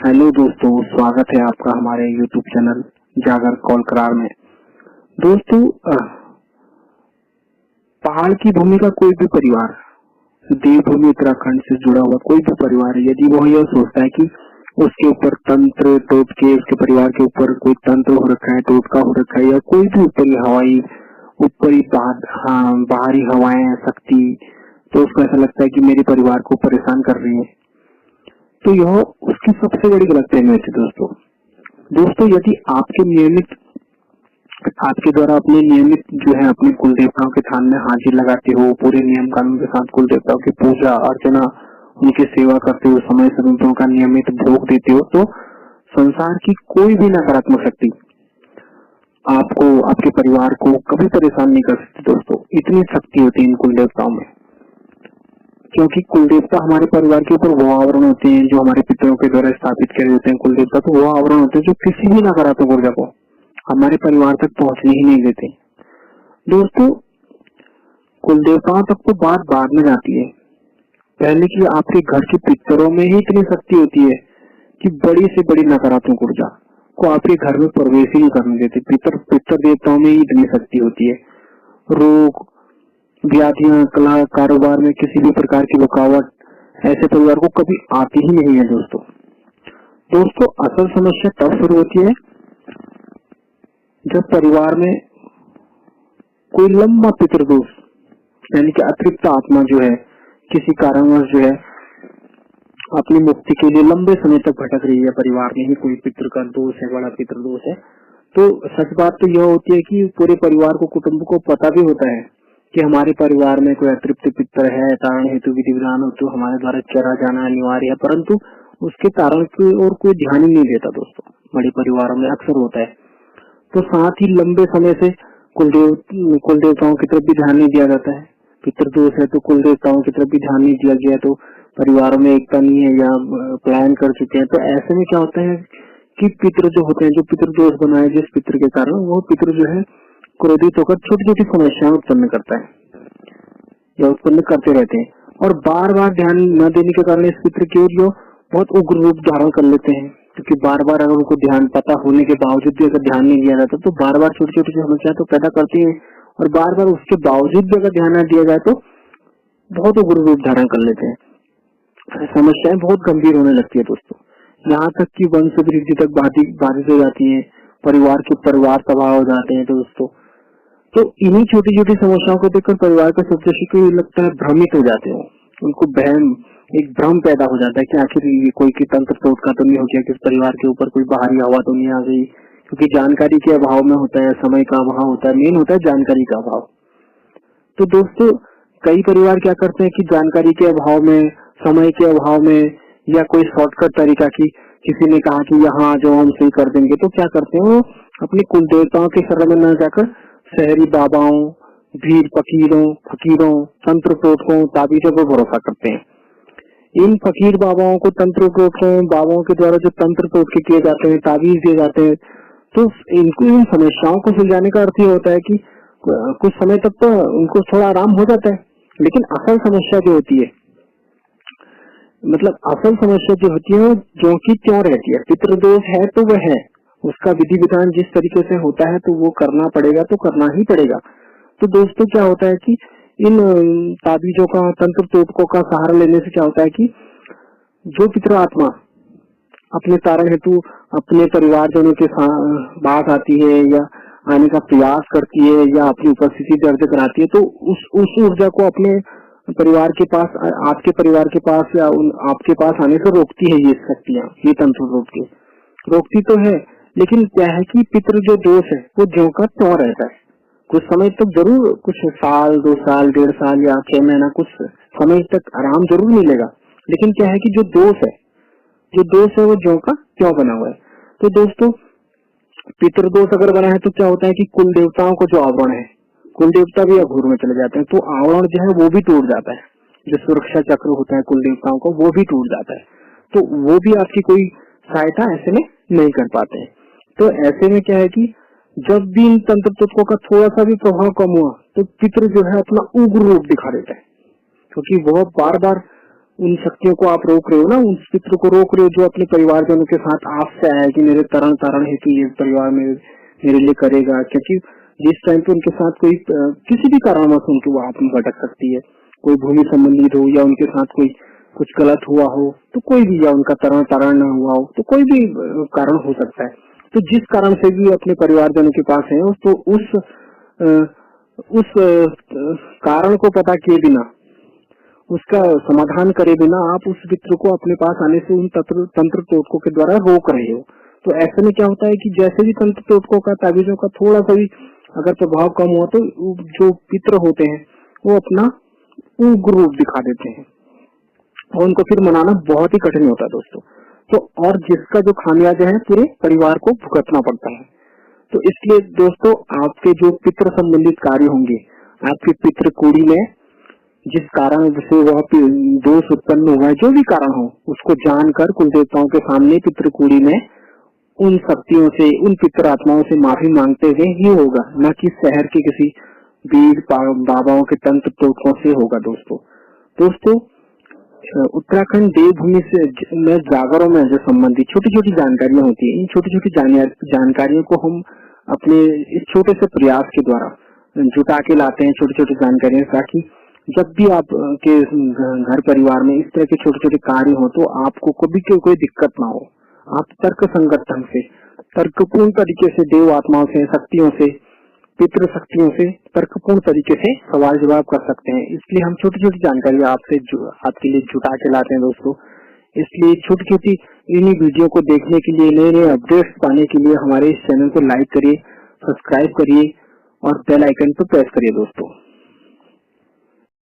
Hello दोस्तों, स्वागत है आपका हमारे YouTube चैनल जागर कॉल करार में। दोस्तों, पहाड़ की भूमि का कोई भी परिवार, देवभूमि उत्तराखंड से जुड़ा हुआ कोई भी परिवार है, यदि वो यह सोचता है कि उसके ऊपर तंत्र टोटके, उसके परिवार के ऊपर कोई तंत्र हो रखा है, टोटका हो रखा है, या कोई भी ऊपरी बाहरी हवाएं शक्ति, तो उसको ऐसा लगता है कि मेरे परिवार को परेशान कर रही है, तो यह उसकी सबसे बड़ी गलतफहमी है। दोस्तों, यदि आपके द्वारा अपने कुल देवताओं के थान में हाजिर लगाते हो, पूरे नियम कानून के साथ कुल देवताओं की पूजा अर्चना, उनकी सेवा करते हो, समय समय पर उनका नियमित भोग देते हो, तो संसार की कोई भी नकारात्मक शक्ति आपको, आपके परिवार को कभी परेशान नहीं कर सकती। दोस्तों, इतनी शक्ति होती है इन कुल देवताओं में, क्योंकि कुल देवता हमारे परिवार के ऊपर वो आवरण होते हैं जो हमारे पितरों के द्वारा स्थापित किए होते हैं। कुल देवता तो वो आवरण होते हैं जो किसी भी नकारात्मक ऊर्जा को हमारे परिवार तक पहुंचने ही नहीं देते। दोस्तों, कुल देवताओं तक तो बात बाद में जाती है, पहले की आपके घर के पितरों में ही इतनी शक्ति होती है कि बड़ी से बड़ी नकारात्मक ऊर्जा को आपके घर में प्रवेश ही नहीं करने देते। पितर देवताओं में ही इतनी शक्ति होती है। रोग, व्याधियां, कला, कारोबार में किसी भी प्रकार की रुकावट ऐसे परिवार को कभी आती ही नहीं है। दोस्तों, असल समस्या तब शुरू होती है जब परिवार में कोई लंबा पितृदोष, यानी कि अतृप्त आत्मा जो है किसी कारणवश जो है अपनी मुक्ति के लिए लंबे समय तक भटक रही है। परिवार में ही कोई पितृ का दोष है, बड़ा पितृदोष है, तो सच बात तो यह होती है कि पूरे परिवार को, कुटुंब को पता भी होता है कि हमारे परिवार में कोई अतृप्त पितर है, तारण हेतु विधि विधान हो तो हमारे द्वारा चरा जाना अनिवार्य है, परंतु उसके तारण की ओर कोई ध्यान ही नहीं देता। दोस्तों, बड़े परिवारों में अक्सर होता है। तो साथ ही लंबे समय से कुल देवताओं की तरफ भी ध्यान नहीं दिया जाता है। पितृदोष है तो कुल देवताओं की तरफ भी ध्यान नहीं दिया गया, तो परिवारों में एकता नहीं है या पलायन कर चुके हैं। तो ऐसे में क्या होता है कि पितृ जो होते हैं, जो पितृदोष बनाए जिस पितृ के कारण, वो पितृ जो है क्रोधित होकर छोटी छोटी समस्याएं उत्पन्न करता है या उत्पन्न करते रहते हैं, और बार बार ध्यान न देने के कारण इस पितृ की ओर जो बहुत उग्र रूप धारण कर लेते हैं, क्योंकि बार बार अगर उनको ध्यान पता होने के बावजूद भी अगर ध्यान नहीं दिया जाता तो बार बार छोटी छोटी समस्याएं तो पैदा करती है, और बार बार उसके बावजूद भी अगर ध्यान न दिया जाए तो बहुत उग्र रूप धारण कर लेते हैं। समस्याएं बहुत गंभीर होने लगती है। दोस्तों, यहाँ तक कि वंश वृद्धि तक बाधित हो जाती है, परिवार तबाह हो जाते हैं। दोस्तों, तो इन्हीं छोटी छोटी समस्याओं को देखकर परिवार के सदस्य को लगता है भ्रमित हो जाते हैं, उनको एक भ्रम पैदा हो जाता है कि आखिर ये कोई की तंत्र टोटका तो नहीं हो गया कि परिवार के ऊपर कोई बाहरी हवा तो नहीं आ गई, क्योंकि जानकारी के अभाव में होता है, समय का अभाव होता है, मेन होता है जानकारी का अभाव। तो दोस्तों, कई परिवार क्या करते हैं कि जानकारी के अभाव में, समय के अभाव में, या कोई शॉर्टकट तरीका की किसी ने कहा कि यहाँ जो हम सही कर देंगे, तो क्या करते हैं वो अपने कुल देवताओं के शरण में न जाकर शहरी बाबाओं, भीड़ फकीरों, तंत्र टोटकों, ताबीजों पर भरोसा करते हैं। इन फकीर बाबाओं को, तंत्र टोटकों, बाबाओं के द्वारा जो तंत्र टोटके किए जाते हैं, ताबीज दिए जाते हैं, तो इन समस्याओं को सुलझाने का अर्थ ये होता है कि कुछ समय तक तो उनको थोड़ा आराम हो जाता है, लेकिन असल समस्या जो होती है, वो जो की त्यों रहती है। पितृदोष है तो वह है, उसका विधि विधान जिस तरीके से होता है तो वो करना पड़ेगा, तो करना ही पड़ेगा। तो दोस्तों, क्या होता है कि इन ताबीजों का, तंत्र टोटकों का सहारा लेने से क्या होता है कि जो पितृ आत्मा अपने तारण हेतु अपने परिवारजनों के पास आती है या आने का प्रयास करती है या अपनी उपस्थिति दर्ज कराती है, तो उस ऊर्जा को अपने परिवार के पास, आपके परिवार के पास या आपके पास आने से रोकती है। ये शक्तियां, ये तंत्र टोटके रोकती तो है, लेकिन क्या है कि पितृ जो दोष है वो ज्यों का त्यों रहता है। कुछ समय तक जरूर, कुछ साल, 2 साल, 1.5 साल या 6 महीना, कुछ समय तक आराम जरूर मिलेगा, लेकिन क्या है कि जो दोष है वो ज्यों का त्यों बना हुआ है। तो दोस्तों, पितृदोष अगर बना है तो क्या होता है कि कुल देवताओं को जो आवरण है, कुल देवता भी अघोर में चले जाते हैं, तो आवरण जो है वो भी टूट जाता है। जो सुरक्षा चक्र होता है कुल देवताओं को, वो भी टूट जाता है, तो वो भी आपकी कोई सहायता ऐसे में नहीं कर पाते हैं। तो ऐसे में क्या है कि जब भी इन तंत्र तत्वों का थोड़ा सा भी प्रभाव कम हुआ तो पितृ जो है अपना उग्र रूप दिखा देता है, क्योंकि वह बार बार उन शक्तियों को आप रोक रहे हो ना, उस पितृ को रोक रहे हो जो अपने परिवारजनों के साथ आस से आया है कि मेरे तरण तारण हेतु ये परिवार मेरे लिए करेगा। क्योंकि जिस टाइम पे उनके साथ कोई किसी भी कारणवश उनकी वो आत्मा भटक सकती है, कोई भूमि संबंधित हो या उनके साथ कोई कुछ गलत हुआ हो तो कोई भी, या उनका तरण तारण न हुआ हो तो कोई भी कारण हो सकता है। तो जिस कारण से भी अपने परिवारजनों के पास है तो उस कारण को पता किए बिना, उसका समाधान करे बिना आप उस पितृ को अपने पास आने से उन तंत्र टोटकों के द्वारा रोक रहे हो। तो ऐसे में क्या होता है कि जैसे भी तंत्र टोटकों का, ताबीजों का थोड़ा सा भी अगर प्रभाव कम हुआ तो जो पितृ होते हैं वो अपना उग्र रूप दिखा देते हैं और उनको फिर मनाना बहुत ही कठिन होता है दोस्तों। तो और जिसका जो खामियाजा है पूरे परिवार को भुगतना पड़ता है। तो इसलिए दोस्तों आपके जो पितृ संबंधित कार्य होंगे, आपके पितृ कुंडली में जिस कारण से वह दोष उत्पन्न हुआ है, जो भी कारण हो, उसको जानकर कुल देवताओं के सामने पितृ कुंडली में उन शक्तियों से, उन पितृ आत्माओं से माफी मांगते हुए ही होगा, न कि शहर के किसी वीर बाबाओं के तंत्र टोटकों से होगा। दोस्तों उत्तराखंड देवभूमि से में जागरों में जो संबंधित छोटी छोटी जानकारियां होती है, इन छोटी छोटी जानकारियों को हम अपने इस छोटे से प्रयास के द्वारा जुटा के लाते हैं, छोटी छोटी जानकारियां, ताकि जब भी आप के घर परिवार में इस तरह के छोटे छोटे कार्य हो तो आपको कभी कोई दिक्कत ना हो। आप तर्क संगत ढंग से, तर्कपूर्ण तरीके से देव आत्माओं से, शक्तियों से, पितृ शक्तियों से तर्कपूर्ण तरीके से सवाल जवाब कर सकते हैं। इसलिए हम छोटी छोटी जानकारी आपके लिए जुटा के लाते हैं दोस्तों। इसलिए छोटी छोटी इन्हीं वीडियो को देखने के लिए, नए नए अपडेट्स पाने के लिए हमारे इस चैनल को लाइक करिए, सब्सक्राइब करिए और बेल आइकन पर प्रेस करिए दोस्तों।